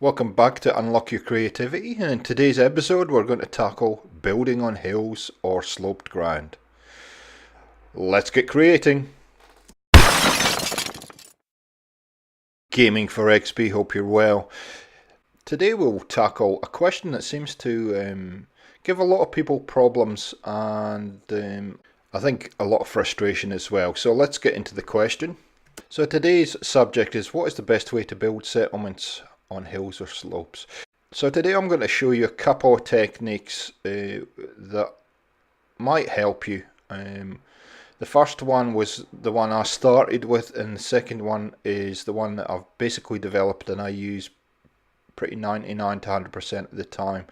Welcome back to Unlock Your Creativity, and in today's episode we're going to tackle building on hills or sloped ground. Let's get creating! Gaming for XP, hope you're well. Today we'll tackle a question that seems to give a lot of people problems and I think a lot of frustration as well. So let's get into the question. So today's subject is, what is the best way to build settlements on hills or slopes? So today I'm going to show you a couple of techniques that might help you. The first one was the one I started with, and the second one is the one that I've basically developed and I use pretty 99 to 100% of the time,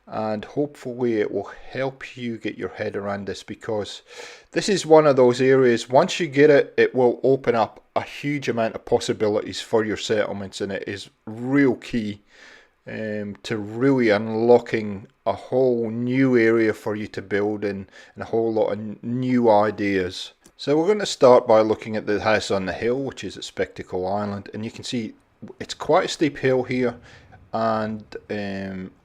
and hopefully it will help you get your head around this, because this is one of those areas, once you get it, it will open up a huge amount of possibilities for your settlements, and it is real key to really unlocking a whole new area for you to build in, and a whole lot of new ideas. So we're going to start by looking at the house on the hill, which is at Spectacle Island, and you can see it's quite a steep hill here, and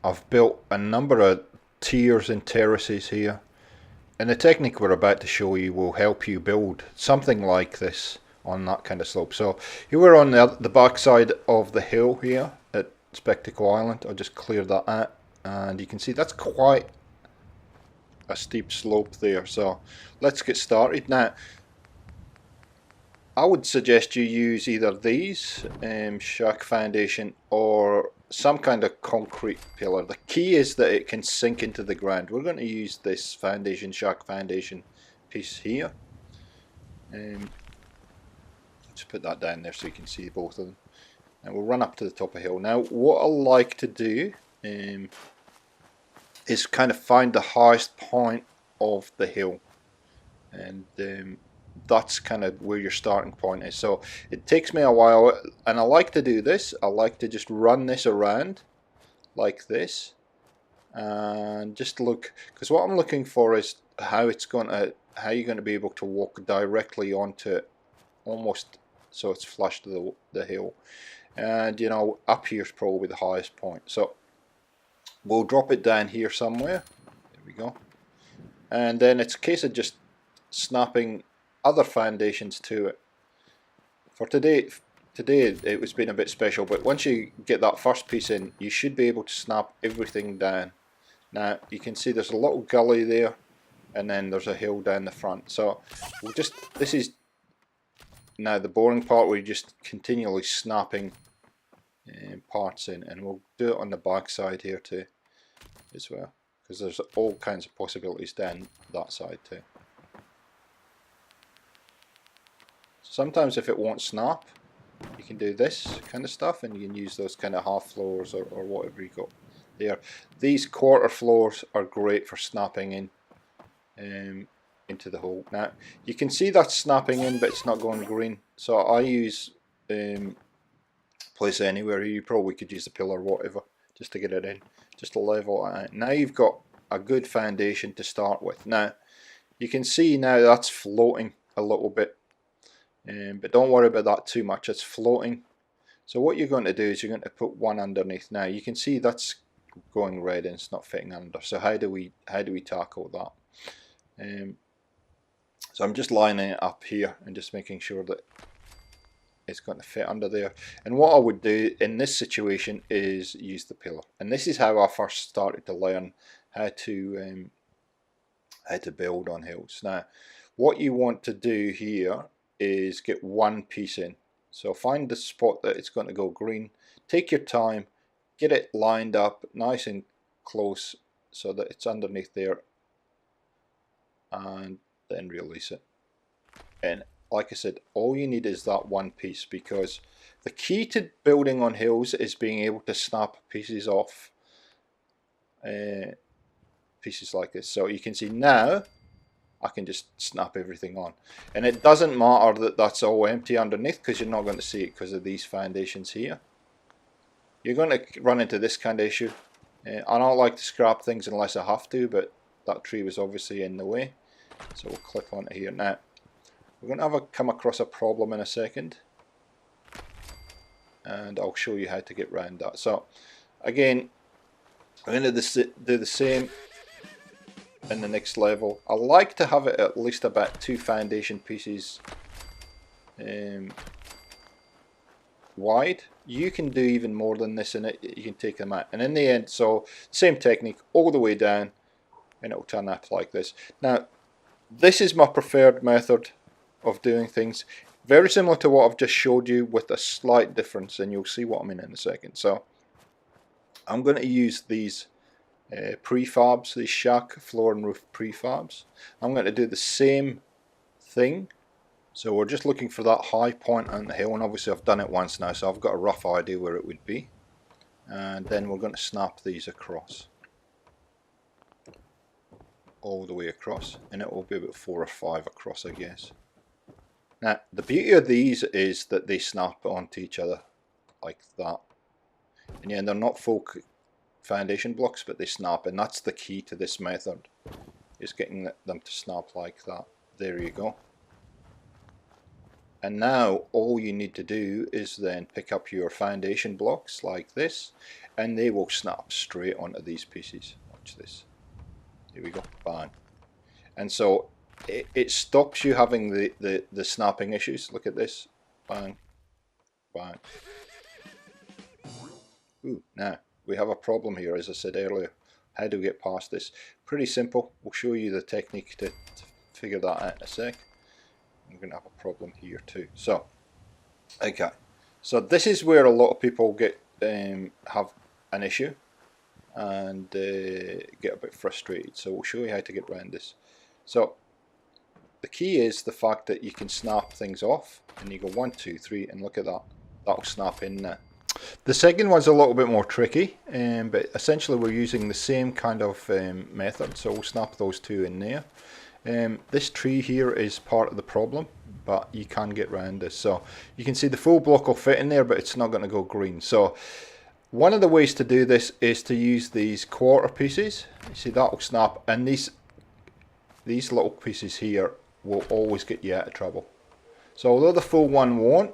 I've built a number of tiers and terraces here, and the technique we're about to show you will help you build something like this on that kind of slope. So here we're on the back side of the hill here at Spectacle Island. I'll just clear that out, and you can see that's quite a steep slope there. So let's get started. Now I would suggest you use either these shack foundation or some kind of concrete pillar. The key is that it can sink into the ground. We're going to use this shack foundation piece here. Just put that down there so you can see both of them. And we'll run up to the top of the hill. Now what I like to do is kind of find the highest point of the hill, and that's kind of where your starting point is. So it takes me a while, and I like to do this. I like to just run this around like this, and just look, because what I'm looking for is how you're going to be able to walk directly onto it, almost so it's flush to the hill. And you know, up here is probably the highest point, so we'll drop it down here somewhere. There we go. And then it's a case of just snapping other foundations to it. For today it was been a bit special, but once you get that first piece in, you should be able to snap everything down. Now you can see there's a little gully there, and then there's a hill down the front. So we'll just, this is now the boring part where you're just continually snapping parts in, and we'll do it on the back side here too as well, because there's all kinds of possibilities down that side too. Sometimes if it won't snap, you can do this kind of stuff, and you can use those kind of half floors or whatever you got there. These quarter floors are great for snapping in into the hole. Now you can see that's snapping in, but it's not going green, so I use place anywhere. You probably could use a pillar or whatever just to get it in, just to level it out. Now you've got a good foundation to start with. Now you can see now that's floating a little bit, but don't worry about that too much. It's floating. So what you're going to do is you're going to put one underneath. Now you can see that's going red and it's not fitting under. So how do we tackle that? So I'm just lining it up here and just making sure that it's going to fit under there. And what I would do in this situation is use the pillar. And this is how I first started to learn how to build on hills. Now what you want to do here is get one piece in. So find the spot that it's going to go green. Take your time, get it lined up nice and close so that it's underneath there, and then release it. And like I said, all you need is that one piece, because the key to building on hills is being able to snap pieces off, pieces like this. So you can see now I can just snap everything on, and it doesn't matter that that's all empty underneath, because you're not going to see it because of these foundations here. You're going to run into this kind of issue. I don't like to scrap things unless I have to, but that tree was obviously in the way, so we'll click onto here. Now we're going to come across a problem in a second. and I'll show you how to get around that. So again, I'm going to do the same in the next level. I like to have it at least about 2 foundation pieces wide. You can do even more than this in it. You can take them out, and in the end, so same technique all the way down, and it will turn up like this. Now this is my preferred method of doing things, very similar to what I've just showed you, with a slight difference, and you'll see what I mean in a second. So I'm going to use these prefabs, these shack floor and roof prefabs. I'm going to do the same thing. So we're just looking for that high point on the hill, and obviously I've done it once now, so I've got a rough idea where it would be. And then we're going to snap these across, all the way across, and it will be about 4 or 5 across, I guess. Now the beauty of these is that they snap onto each other like that, and yeah, they're not full foundation blocks, but they snap, and that's the key to this method, is getting them to snap like that. There you go. And now all you need to do is then pick up your foundation blocks like this, and they will snap straight onto these pieces. Watch this. Here we go. Bang. And so it stops you having the snapping issues. Look at this. Bang. Bang. Ooh, now we have a problem here, as I said earlier. How do we get past this? Pretty simple. We'll show you the technique to figure that out in a sec. We're going to have a problem here too. So, okay. So this is where a lot of people get have an issue and get a bit frustrated. So we'll show you how to get around this. So the key is the fact that you can snap things off, and you go 1, 2, 3, and look at that. That'll snap in there. The second one's a little bit more tricky, but essentially we're using the same kind of method. So we'll snap those 2 in there. This tree here is part of the problem, but you can get around this. So you can see the full block will fit in there, but it's not going to go green. So one of the ways to do this is to use these quarter pieces. You see that will snap, and these little pieces here will always get you out of trouble. So although the full one won't,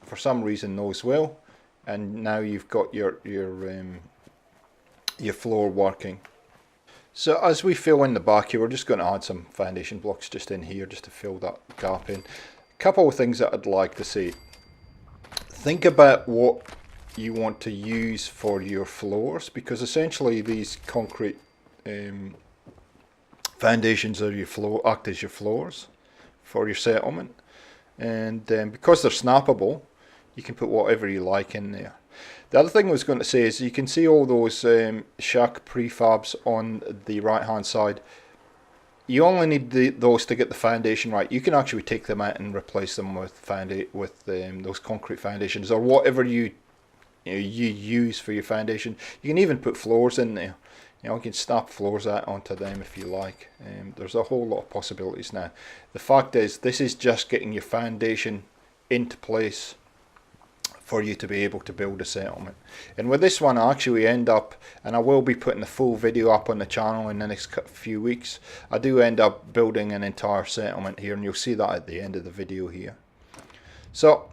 for some reason those will, and now you've got your floor working. So as we fill in the back here, we're just going to add some foundation blocks just in here, just to fill that gap in. A couple of things that I'd like to see. Think about what you want to use for your floors, because essentially these concrete foundations are your floor, act as your floors for your settlement. And because they're snappable, you can put whatever you like in there. The other thing I was going to say is you can see all those shack prefabs on the right hand side. You only need those to get the foundation right. You can actually take them out and replace them with those concrete foundations, or whatever you use for your foundation. You can even put floors in there. You can snap floors out onto them if you like. There's a whole lot of possibilities now. The fact is, this is just getting your foundation into place for you to be able to build a settlement. And with this one, I actually end up, and I will be putting the full video up on the channel in the next few weeks, I do end up building an entire settlement here, and you'll see that at the end of the video here. So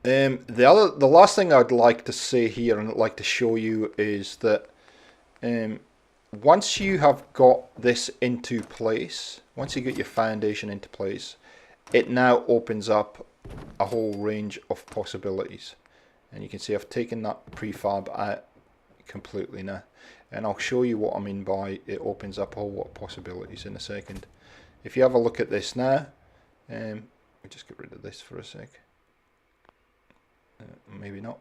the last thing I'd like to say here, and I'd like to show you, is that once you have got this into place, once you get your foundation into place, it now opens up a whole range of possibilities. And you can see I've taken that prefab out completely now, and I'll show you what I mean by it opens up a whole lot of possibilities in a second. If you have a look at this now, we'll just get rid of this for a sec. Maybe not.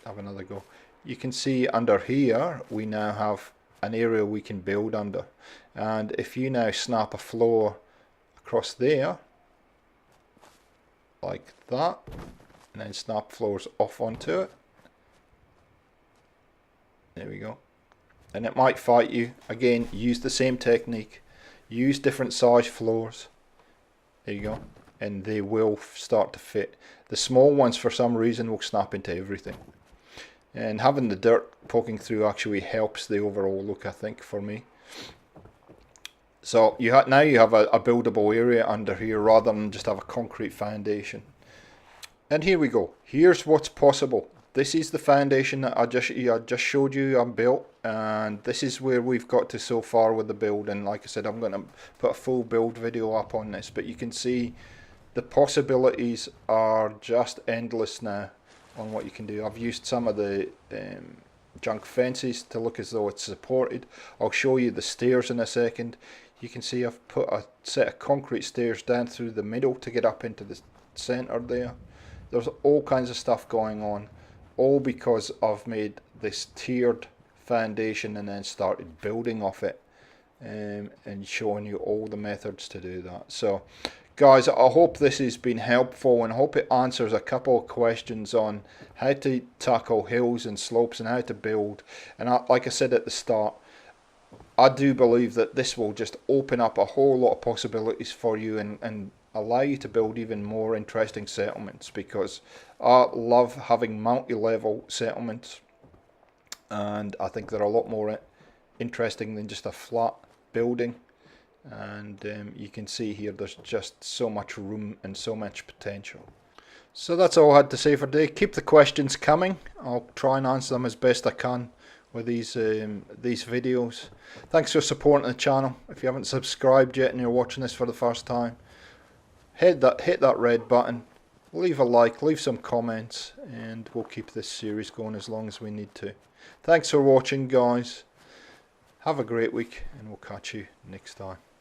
Have another go. You can see under here we now have an area we can build under, and if you now snap a floor across there like that, and then snap floors off onto it, there we go. And it might fight you again. Use the same technique, use different size floors, there you go, and they will start to fit. The small ones for some reason will snap into everything, and having the dirt poking through actually helps the overall look, I think, for me. So now you have a buildable area under here rather than just have a concrete foundation. And here we go. Here's what's possible. This is the foundation that I just showed you I built, and this is where we've got to so far with the build. And like I said, I'm going to put a full build video up on this, but you can see the possibilities are just endless now on what you can do. I've used some of the junk fences to look as though it's supported. I'll show you the stairs in a second. You can see I've put a set of concrete stairs down through the middle to get up into the center there. There's all kinds of stuff going on, all because I've made this tiered foundation and then started building off it, and showing you all the methods to do that. So guys, I hope this has been helpful, and hope it answers a couple of questions on how to tackle hills and slopes and how to build. And like I said at the start, I do believe that this will just open up a whole lot of possibilities for you and allow you to build even more interesting settlements, because I love having multi-level settlements, and I think they're a lot more interesting than just a flat building. And you can see here there's just so much room and so much potential. So that's all I had to say for today. Keep the questions coming. I'll try and answer them as best I can with these videos. Thanks for supporting the channel. If you haven't subscribed yet and you're watching this for the first time, hit that red button, leave a like, leave some comments, and we'll keep this series going as long as we need to. Thanks for watching, guys. Have a great week, and we'll catch you next time.